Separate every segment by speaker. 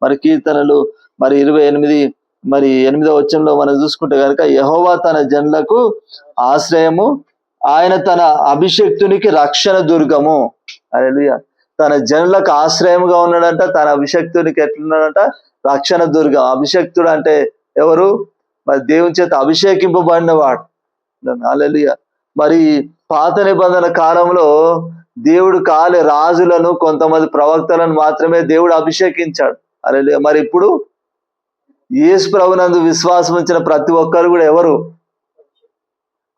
Speaker 1: మరి కీర్తనలు మరి 28 మరి 8వ వచనంలో మనం చూసుకుంటే కనుక యెహోవా తన జనులకు ఆశ్రయము, ఆయన తన అభిషక్తునికి రక్షణ దుర్గము. హల్లెలూయా. తన జనులకు ఆశ్రయముగా ఉన్నాడంట, తన అభిషక్తునికి ఎట్లున్నాడంట? రక్షణ దుర్గం. అభిషక్తుడు అంటే ఎవరు? మరి దేవుని చేత అభిషేకింపబడిన వాడు. హల్లెలూయా. మరి పాత నిబంధన కాలంలో దేవుడు కాలి రాజులను, కొంతమంది ప్రవక్తలను మాత్రమే దేవుడు అభిషేకించాడు. హల్లెలూయా. మరి ఇప్పుడు యేసు ప్రభునందు విశ్వాసం ఉంచిన ప్రతి ఒక్కరు కూడా ఎవరు?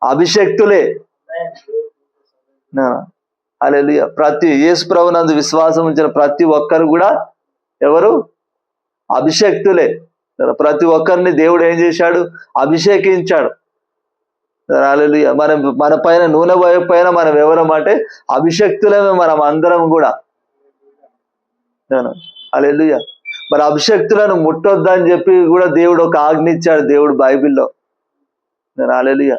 Speaker 1: అభిషక్తులే. హల్లెలూయా. యేసు ప్రభునందు విశ్వాసం ఉంచిన ప్రతి ఒక్కరు కూడా ఎవరు? అభిషక్తులే. ప్రతి ఒక్కరిని దేవుడు ఏం చేశాడు? అభిషేకించాడు. హల్లెలూయా. మన పైన నూనె పైన మనం ఎవరం అంటే అభిషక్తులమే మనం అందరం కూడా. హల్లెలూయా. మరి అభిషక్తులను ముట్టొద్దని చెప్పి కూడా దేవుడు ఒక ఆజ్ఞ ఇచ్చాడు దేవుడు బైబిల్లో. హల్లెలూయా.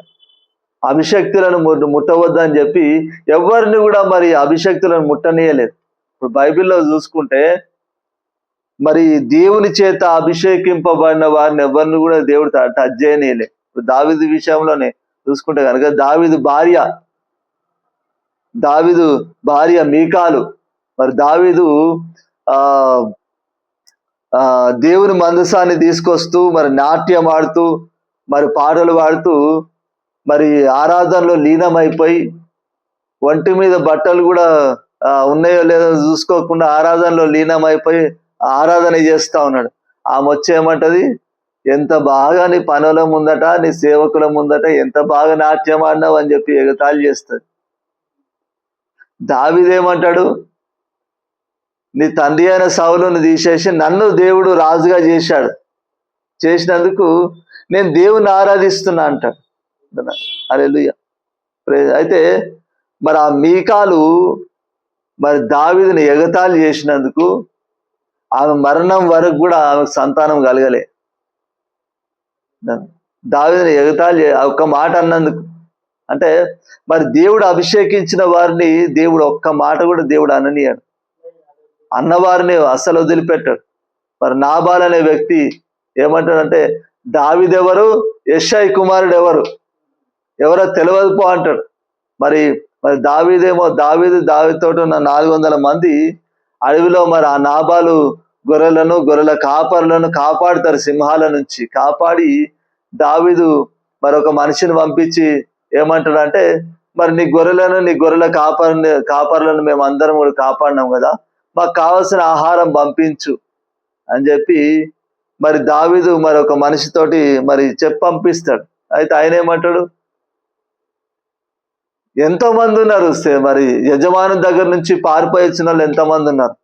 Speaker 1: అభిషక్తులను ముట్టవద్దని చెప్పి ఎవరిని కూడా మరి అభిషక్తులను ముట్టనీయలేదు. ఇప్పుడు బైబిల్లో చూసుకుంటే మరి దేవుని చేత అభిషేకింపబడిన వారిని ఎవరిని కూడా దేవుడు టచ్ చేయనీయలే. ఇప్పుడు దావీదు విషయంలోనే చూసుకుంటే కనుక దావీదు భార్య మీకాలు. మరి దావీదు దేవుని మందసాన్ని తీసుకొస్తూ మరి నాట్యం ఆడుతూ మరి పాటలు పాడుతూ మరి ఆరాధనలో లీనమైపోయి ఒంటి మీద బట్టలు కూడా ఉన్నాయో లేదో చూసుకోకుండా ఆరాధనలో లీనమైపోయి ఆరాధన చేస్తా ఉన్నాడు. ఆమె వచ్చేయమంటది, ఎంత బాగా నీ పనుల ముందట, నీ సేవకుల ముందట ఎంత బాగా నాట్యం ఆడినావు అని చెప్పి ఎగతాళి చేస్తుంది. దావీదేమంటాడు? నీ తండ్రి అయిన సౌలును తీసేసి నన్ను దేవుడు రాజుగా చేసినందుకు నేను దేవుని ఆరాధిస్తున్నా అంటాడు. హల్లెలూయా. అయితే మరి ఆ మీకాలు మరి దావీదుని ఎగతాళి చేసినందుకు ఆమె మరణం వరకు కూడా ఆమెకు సంతానం కలగలే. దావీదుని ఎగతాళి ఒక్క మాట అన్నందుకు. అంటే మరి దేవుడు అభిషేకించిన వారిని దేవుడు ఒక్క మాట కూడా దేవుడు అననీయాడు. అన్నవారిని అస్సలు వదిలిపెట్టాడు. మరి నాబాల్ అనే వ్యక్తి ఏమంటాడంటే దావీదెవరు, యెషై కుమారుడు ఎవరో తెలియదు పో అంటాడు. మరి దావీదుతో ఉన్న 400 మంది అడవిలో మరి ఆ నాబాలు గొర్రెల కాపరులను కాపాడుతారు, సింహాల నుంచి కాపాడి దావీదు మరొక మనిషిని పంపించి ఏమంటాడంటే మరి నీ గొర్రెల కాపరులను మేము అందరం కూడా కాపాడినాం కదా, మాకు కావాల్సిన ఆహారం పంపించు అని చెప్పి మరి దావీదు మరి ఒక మనిషితోటి మరి పంపిస్తాడు. అయితే ఆయన ఏమంటాడు? ఎంతో మంది ఉన్నారు, మరి యజమాని దగ్గర నుంచి పారిపోయి వచ్చిన వాళ్ళు ఎంతమంది ఉన్నారు.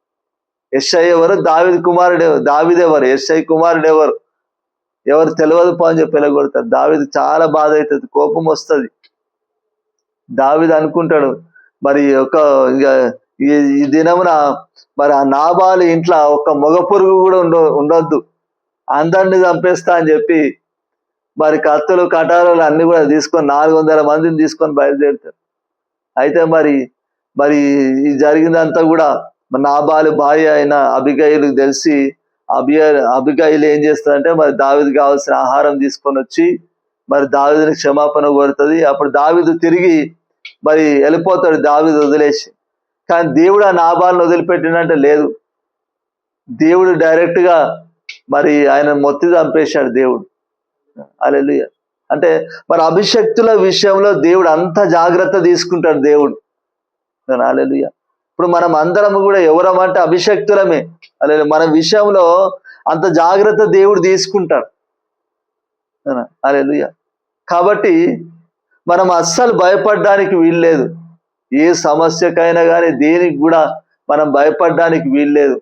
Speaker 1: యెషై ఎవరు? దావీదెవరు? యెషై కుమారుడు ఎవరు తెలియదు పో అని చెప్పి వెళ్ళగొడతారు. దావీదు చాలా బాధ అవుతుంది, కోపం వస్తుంది. దావీదు అనుకుంటాడు మరి ఈ దినమున మరి ఆ నాబాలు ఇంట్లో ఒక మగ పురుగు కూడా ఉండొద్దు, అందరిని చంపేస్తా అని చెప్పి మరి కత్తులు కటారాలు అన్ని కూడా తీసుకొని 400 మందిని తీసుకొని బయలుదేరుతారు. అయితే మరి ఈ జరిగిందంతా కూడా నాబాలు భార్య అయిన అబిగయిలు తెలిసి అబిగయిలు ఏం చేస్తుందంటే మరి దావీదుకి కావాల్సిన ఆహారం తీసుకొని వచ్చి మరి దావీదుని క్షమాపణ కోరుతుంది. అప్పుడు దావీదు తిరిగి మరి వెళ్ళిపోతాడు, దావీదు వదిలేసి. కానీ దేవుడు ఆ నాబాలను వదిలిపెట్టినంటే లేదు, దేవుడు డైరెక్ట్ గా మరి ఆయన మొత్తి చంపేశాడు దేవుడు. హల్లెలూయా. అంటే మరి అభిషక్తుల విషయంలో దేవుడు అంత జాగ్రత్త తీసుకుంటాడు దేవుడు. హల్లెలూయా. ఇప్పుడు మనం అందరం కూడా ఎవరమంటే అభిషక్తులమే. హల్లెలూయా. మన విషయంలో అంత జాగ్రత్త దేవుడు తీసుకుంటాడు. హల్లెలూయా. కాబట్టి మనం అస్సలు భయపడడానికి వీల్లేదు. ఏ సమస్యకైనా కానీ దేనికి కూడా మనం భయపడడానికి వీల్లేదు.